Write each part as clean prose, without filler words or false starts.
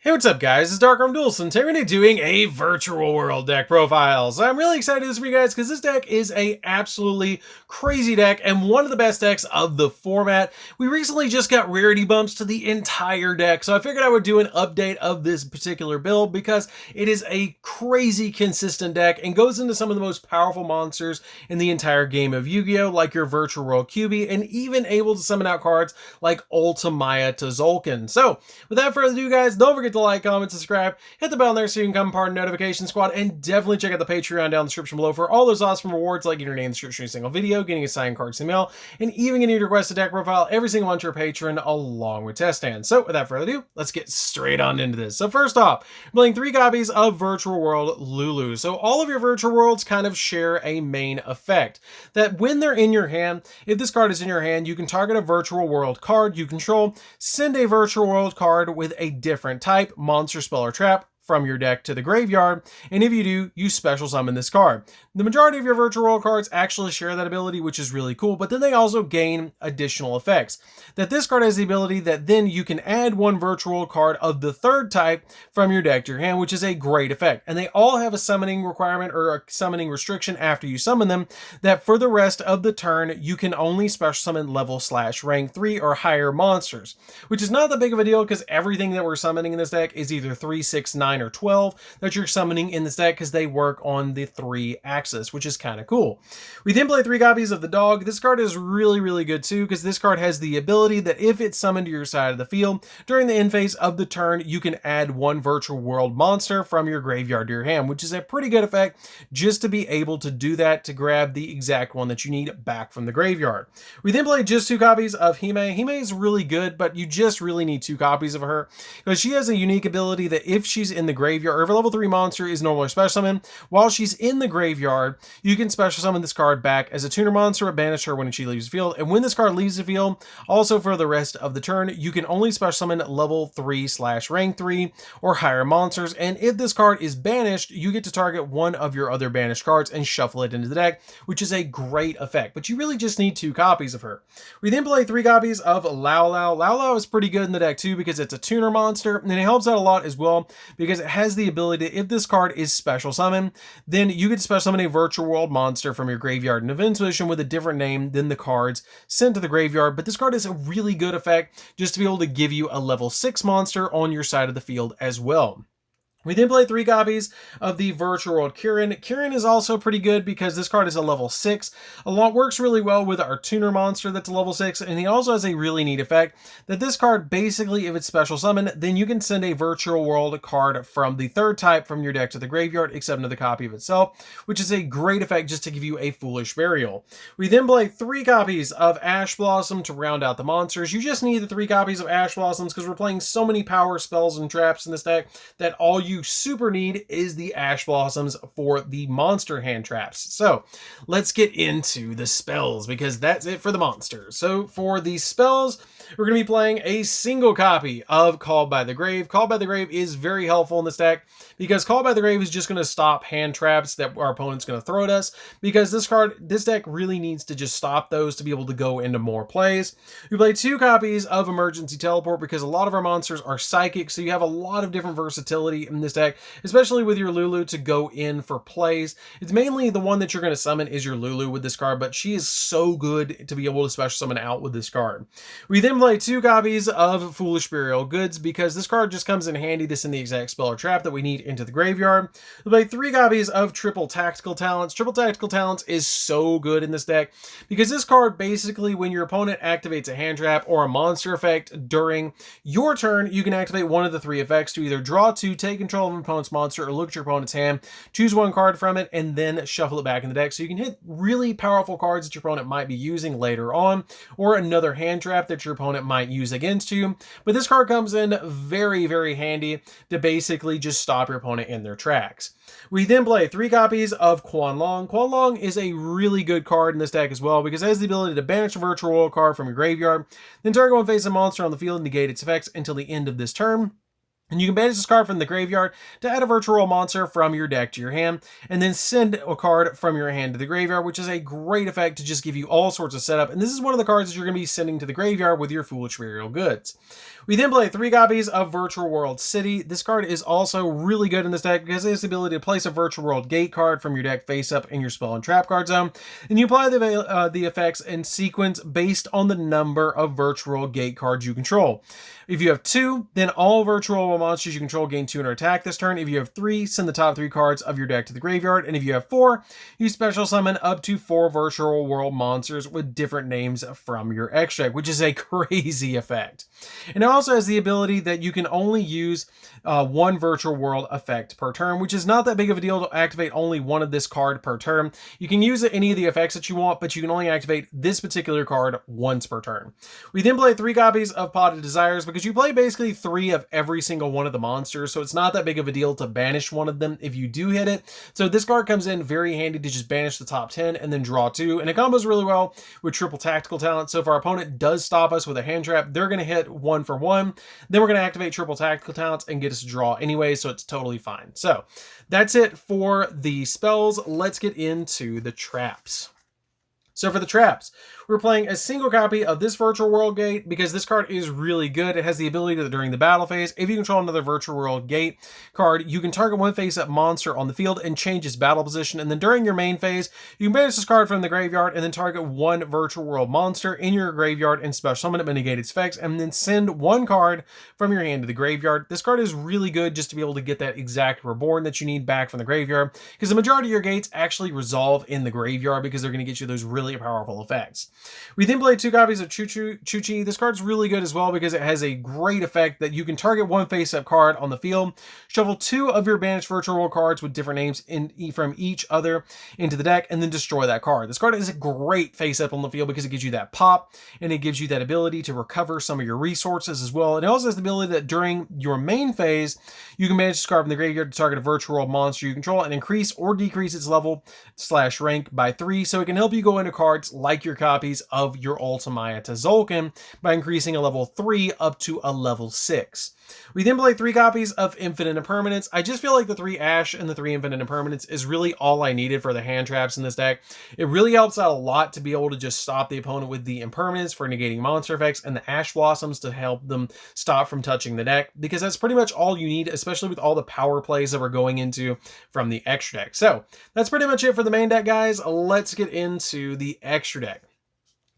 Hey, what's up guys, it's DarkArmedDuelist, and today we're going to be doing a virtual world deck profile. So I'm really excited for you guys because this deck is a absolutely crazy deck and one of the best decks of the format. We recently just got rarity bumps to the entire deck, so I figured I would do an update of this particular build because it is a crazy consistent deck and goes into some of the most powerful monsters in the entire game of Yu-Gi-Oh! Like your virtual world QB, and even able to summon out cards like Ultimaya to Zolkin. So without further ado guys, don't forget to like, comment, subscribe, hit the bell in there so you can become part of the notification squad, and definitely check out the Patreon down in the description below for all those awesome rewards like getting your name in the description of a single video, getting a signed card in the mail, and even getting your requested deck profile every single month to your patron along with test stands. So without further ado, let's get straight on into this. So first off, I'm playing 3 copies of Virtual World Lulu. So all of your virtual worlds kind of share a main effect that when they're in your hand, if this card is in your hand, you can target a virtual world card you control, send a virtual world card with a different type, monster, spell, or trap, from your deck to the graveyard, and if you do, you special summon this card. The majority of your virtual world cards actually share that ability, which is really cool, but then they also gain additional effects. That this card has the ability that then you can add one virtual world card of the third type from your deck to your hand, which is a great effect. And they all have a summoning requirement or a summoning restriction after you summon them, that for the rest of the turn, you can only special summon level/rank 3 or higher monsters, which is not that big of a deal because everything that we're summoning in this deck is either 3, 6, 9, or 12 that you're summoning in this deck because they work on the 3 axis, which is kind of cool. We then play 3 copies of the dog. This card is really good too because this card has the ability that if it's summoned to your side of the field during the end phase of the turn, you can add one virtual world monster from your graveyard to your hand, which is a pretty good effect just to be able to do that, to grab the exact one that you need back from the graveyard. We then play just 2 copies of Hime. Hime is really good, but you just really need 2 copies of her because she has a unique ability that if she's in the graveyard, or if a level 3 monster is normally special summon, while she's in the graveyard, you can special summon this card back as a tuner monster or banish her when she leaves the field. And when this card leaves the field, also for the rest of the turn, you can only special summon level 3/rank 3 or higher monsters. And if this card is banished, you get to target one of your other banished cards and shuffle it into the deck, which is a great effect. But you really just need 2 copies of her. We then play 3 copies of Lao Lao. Lao Lao is pretty good in the deck too because it's a tuner monster, and it helps out a lot as well because it has the ability to, if this card is special summon, then you get to special summon a virtual world monster from your graveyard in event position with a different name than the cards sent to the graveyard. But this card is a really good effect just to be able to give you a level 6 monster on your side of the field as well. We then play 3 copies of the Virtual World Kirin. Kirin is also pretty good because this card is a level 6. Works really well with our tuner monster that's a level 6, and he also has a really neat effect that this card basically, if it's special summon, then you can send a Virtual World card from the third type from your deck to the graveyard, except another copy of itself, which is a great effect just to give you a Foolish Burial. We then play 3 copies of Ash Blossom to round out the monsters. You just need the 3 copies of Ash Blossoms because we're playing so many power spells and traps in this deck that all you super need is the Ash Blossoms for the monster hand traps. So let's get into the spells because that's it for the monsters. So for the spells, we're going to be playing a single copy of Called by the Grave. Called by the Grave is very helpful in this deck because Called by the Grave is just going to stop hand traps that our opponent's going to throw at us, because this deck really needs to just stop those to be able to go into more plays. We play 2 copies of Emergency Teleport because a lot of our monsters are psychic, so you have a lot of different versatility in this deck, especially with your Lulu to go in for plays. It's mainly the one that you're going to summon is your Lulu with this card, but she is so good to be able to special summon out with this card. We then play 2 copies of Foolish Burial Goods because this card just comes in handy to send the exact spell or trap that we need into the graveyard. We play 3 copies of Triple Tactical Talents. Triple Tactical Talents is so good in this deck because this card basically, when your opponent activates a hand trap or a monster effect during your turn, you can activate one of the 3 effects to either draw 2, take control of an opponent's monster, or look at your opponent's hand, choose 1 card from it, and then shuffle it back in the deck. So you can hit really powerful cards that your opponent might be using later on, or another hand trap that your opponent might use against you. But this card comes in very handy to basically just stop your opponent in their tracks. We then play 3 copies of Quan Long. Quan Long is a really good card in this deck as well because it has the ability to banish a virtual world card from your graveyard, then target one face a monster on the field and negate its effects until the end of this turn. And you can banish this card from the graveyard to add a virtual world monster from your deck to your hand, and then send a card from your hand to the graveyard, which is a great effect to just give you all sorts of setup. And this is one of the cards that you're going to be sending to the graveyard with your Foolish Burial Goods. We then play 3 copies of Virtual World City. This card is also really good in this deck because it has the ability to place a Virtual World Gate card from your deck face up in your spell and trap card zone, and you apply the effects in sequence based on the number of Virtual World Gate cards you control. If you have 2, then all Virtual World monsters you control gain 2 under attack this turn. If you have 3, send the top 3 cards of your deck to the graveyard, and if you have 4, you special summon up to 4 Virtual World monsters with different names from your extra deck, which is a crazy effect. And it also has the ability that you can only use 1 Virtual World effect per turn, which is not that big of a deal to activate only one of this card per turn. You can use any of the effects that you want, but you can only activate this particular card once per turn. We then play 3 copies of Pot of Desires because you play basically 3 of every single one of the monsters, so it's not that big of a deal to banish one of them if you do hit it. So this card comes in very handy to just banish the top 10 and then draw 2, and it combos really well with triple tactical talent. So if our opponent does stop us with a hand trap, they're going to hit 1 for 1, then we're going to activate triple tactical talents and get us to draw anyway, so it's totally fine. So that's it for the spells. Let's get into the traps. So for the traps, we're playing a single copy of this Virtual World Gate because this card is really good. It has the ability to, during the battle phase, if you control another Virtual World Gate card, you can target one face-up monster on the field and change its battle position. And then during your main phase, you can banish this card from the graveyard and then target 1 Virtual World monster in your graveyard and special summon it, mitigate its effects, and then send 1 card from your hand to the graveyard. This card is really good just to be able to get that exact reborn that you need back from the graveyard, because the majority of your gates actually resolve in the graveyard because they're going to get you those really powerful effects. We then play 2 copies of Chuchi. This card's really good as well because it has a great effect that you can target 1 face-up card on the field, shuffle 2 of your banished Virtual World cards with different names from each other into the deck, and then destroy that card. This card is a great face-up on the field because it gives you that pop, and it gives you that ability to recover some of your resources as well. And it also has the ability that during your main phase, you can banish this card from the graveyard to target a Virtual World monster you control and increase or decrease its level/rank by 3, so it can help you go into cards like your copies of your Ultimaya Tzolk'in by increasing a level 3 up to a level 6. We then play 3 copies of Infinite Impermanence. I just feel like the 3 Ash and the 3 Infinite Impermanence is really all I needed for the hand traps in this deck. It really helps out a lot to be able to just stop the opponent with the Impermanence for negating monster effects and the Ash Blossoms to help them stop from touching the deck, because that's pretty much all you need, especially with all the power plays that we're going into from the extra deck. So that's pretty much it for the main deck, guys. Let's get into the extra deck.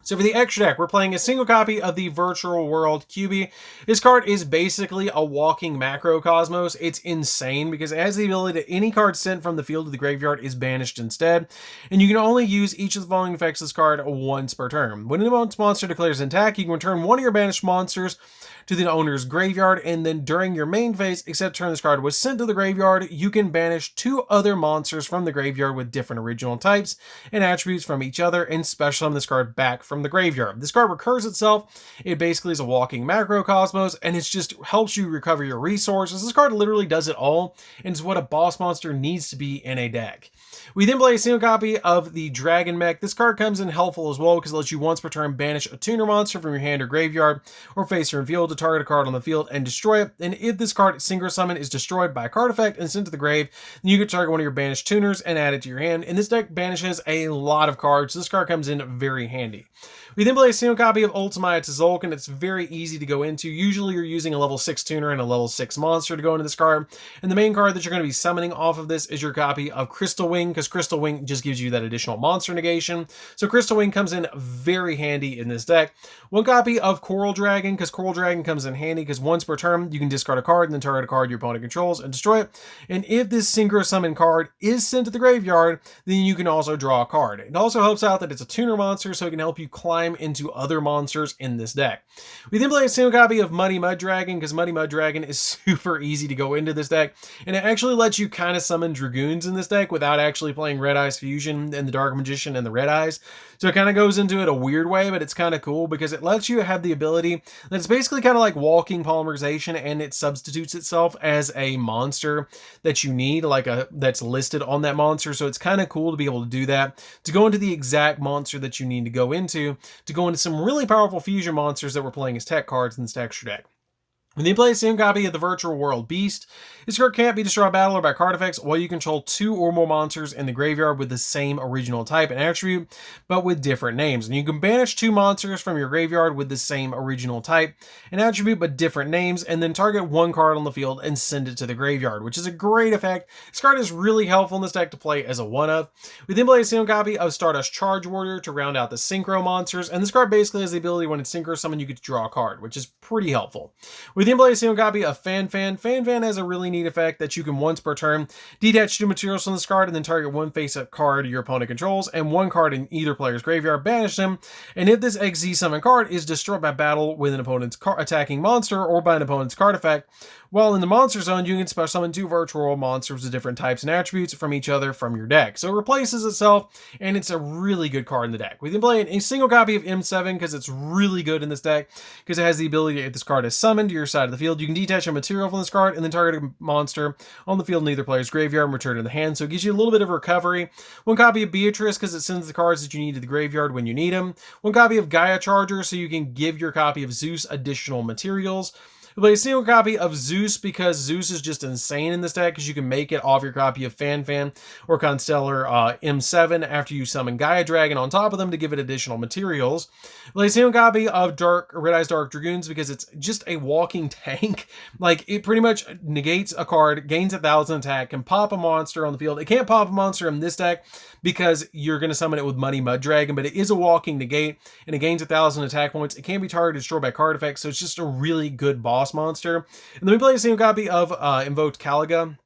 So for the extra deck, we're playing a single copy of the Virtual World QB. This card is basically a walking macrocosmos. It's insane because it has the ability that any card sent from the field to the graveyard is banished instead. And you can only use each of the following effects of this card once per turn. When an monster declares an attack, you can return 1 of your banished monsters to the owner's graveyard, and then during your main phase, except turn this card was sent to the graveyard, you can banish 2 other monsters from the graveyard with different original types and attributes from each other and special summon this card back from the graveyard. This card recurs itself. It basically is a walking macrocosmos, and it just helps you recover your resources. This card literally does it all, and is what a boss monster needs to be in a deck. We then play a single copy of the Dragon Mech. This card comes in helpful as well because it lets you once per turn banish a tuner monster from your hand or graveyard or face your field to target a card on the field and destroy it. And if this card synchro summon is destroyed by a card effect and sent to the grave, then you can target one of your banished tuners and add it to your hand. And this deck banishes a lot of cards, so this card comes in very handy. We then play a single copy of Ultimaya Tzolk'in. It's very easy to go into. Usually you're using a level 6 tuner and a level 6 monster to go into this card. And the main card that you're going to be summoning off of this is your copy of Crystal Wing, because Crystal Wing just gives you that additional monster negation. So Crystal Wing comes in very handy in this deck. 1 copy of Coral Dragon, because Coral Dragon comes in handy because once per turn you can discard a card and then target a card your opponent controls and destroy it. And if this synchro summon card is sent to the graveyard, then you can also draw a card. It also helps out that it's a tuner monster, so it can help you climb into other monsters in this deck. We then play a single copy of Muddy Mud Dragon, because Muddy Mud Dragon is super easy to go into this deck, and it actually lets you kind of summon Dragoons in this deck without actually playing Red Eyes Fusion and the Dark Magician and the Red Eyes. So it kind of goes into it a weird way, but it's kind of cool because it lets you have the ability that it's basically kind of like walking polymerization, and it substitutes itself as a monster that you need, like that's listed on that monster. So it's kind of cool to be able to do that, to go into the exact monster that you need to go into some really powerful fusion monsters that we're playing as tech cards in this extra deck. When you play a single copy of the Virtual World Beast, this card can't be destroyed by battle or by card effects while you control 2 or more monsters in the graveyard with the same original type and attribute, but with different names. And you can banish 2 monsters from your graveyard with the same original type and attribute but different names, and then target 1 card on the field and send it to the graveyard, which is a great effect. This card is really helpful in this deck to play as a one-of. We then play a single copy of Stardust Charge Warrior to round out the Synchro monsters, and this card basically has the ability when it's Synchro Summon you get to draw a card, which is pretty helpful. We then play a single copy of Fan Fan. Fan Fan has a really neat effect that you can once per turn detach 2 materials from this card and then target 1 face-up card your opponent controls and 1 card in either player's graveyard, banish them, and if this XZ summon card is destroyed by battle with an opponent's attacking monster or by an opponent's card effect, while in the monster zone, you can special summon 2 virtual monsters with different types and attributes from each other from your deck. So it replaces itself, and it's a really good card in the deck. We can play a single copy of M7 because it's really good in this deck, because it has the ability, if this card is summoned to your side of the field, you can detach a material from this card and then target a monster on the field in either player's graveyard and return it to the hand. So it gives you a little bit of recovery. 1 copy of Beatrice because it sends the cards that you need to the graveyard when you need them. 1 copy of Gaia Charger so you can give your copy of Zeus additional materials. We play a single copy of Zeus because Zeus is just insane in this deck because you can make it off your copy of Fan Fan or Constellar M7 after you summon Gaia Dragon on top of them to give it additional materials. We play a single copy of Red Eyes Dark Dragoons because it's just a walking tank. Like, it pretty much negates a card, gains 1,000 attack, can pop a monster on the field. It can't pop a monster in this deck because you're going to summon it with Muddy Mud Dragon, but it is a walking negate and it gains 1,000 attack points. It can be targeted, destroyed by card effects, so it's just a really good boss monster. And then we play a single copy of Invoked Caliga.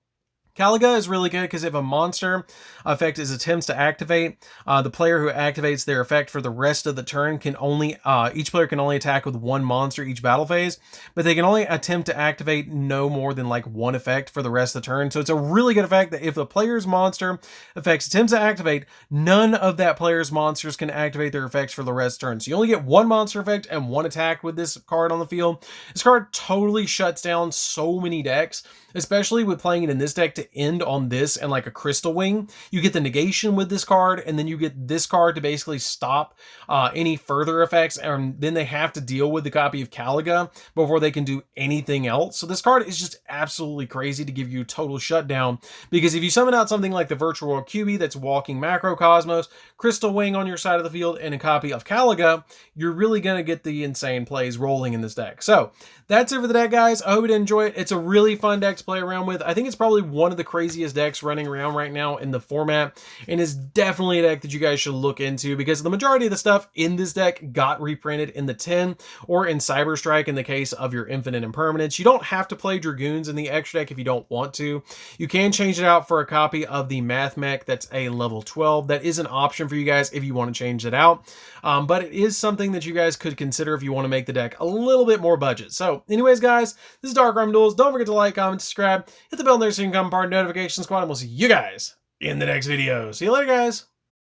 Caliga is really good because if a monster effect is attempts to activate, the player who activates their effect for the rest of the turn can only, each player can only attack with 1 monster each battle phase, but they can only attempt to activate no more than like 1 effect for the rest of the turn. So it's a really good effect that if the player's monster effects attempts to activate, none of that player's monsters can activate their effects for the rest of the turn. So you only get 1 monster effect and 1 attack with this card on the field. This card totally shuts down so many decks, especially with playing it in this deck to end on this and like a Crystal Wing. You get the negation with this card, and then you get this card to basically stop any further effects, and then they have to deal with the copy of Caliga before they can do anything else. So this card is just absolutely crazy to give you total shutdown, because if you summon out something like the Virtual World QB that's walking Macrocosmos, Crystal Wing on your side of the field, and a copy of Caliga, you're really going to get the insane plays rolling in this deck. So that's it for the deck, guys. I hope you did enjoy it. It's a really fun deck to play around with. I think it's probably one of the craziest decks running around right now in the format, and is definitely a deck that you guys should look into, because the majority of the stuff in this deck got reprinted in the 10 or in Cyber Strike in the case of your Infinite Impermanence. You don't have to play Dragoons in the extra deck if you don't want to. You can change it out for a copy of the Math Mech that's a level 12. That is an option for you guys if you want to change it out, but it is something that you guys could consider if you want to make the deck a little bit more budget. So anyways, guys, this is DarkArmedDuelist. Don't forget to like, comment, subscribe, hit the bell there so you can become part of the notification squad, and we'll see you guys in the next video. See you later, guys.